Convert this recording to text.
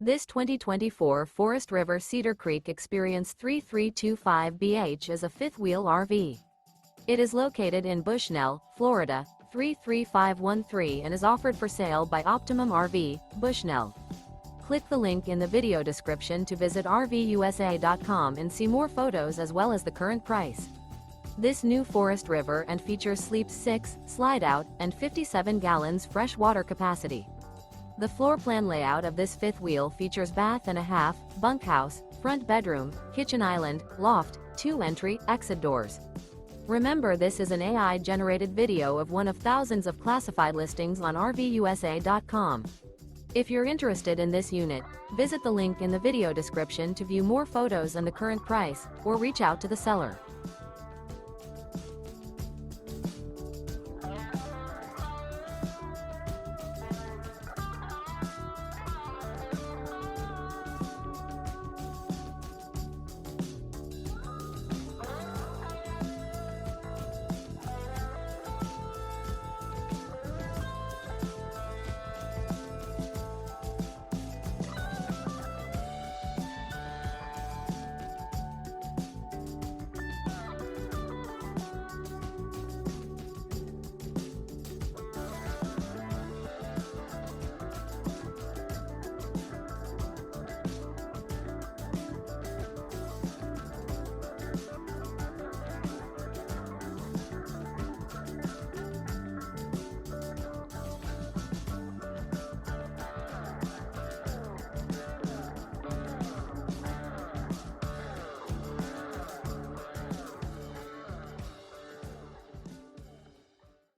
This 2024 Forest River Cedar Creek Experience 3325BH is a fifth-wheel RV. It is located in Bushnell, Florida, 33513 and is offered for sale by Optimum RV, Bushnell. Click the link in the video description to visit RVUSA.com and see more photos as well as the current price. This new Forest River and features sleeps 6, Slideout, and 57 gallons fresh water capacity. The floor plan layout of this fifth wheel features bath and a half, bunkhouse, front bedroom, kitchen island, loft, 2 entry, exit doors. Remember, this is an AI-generated video of one of thousands of classified listings on RVUSA.com. If you're interested in this unit, visit the link in the video description to view more photos and the current price, or reach out to the seller.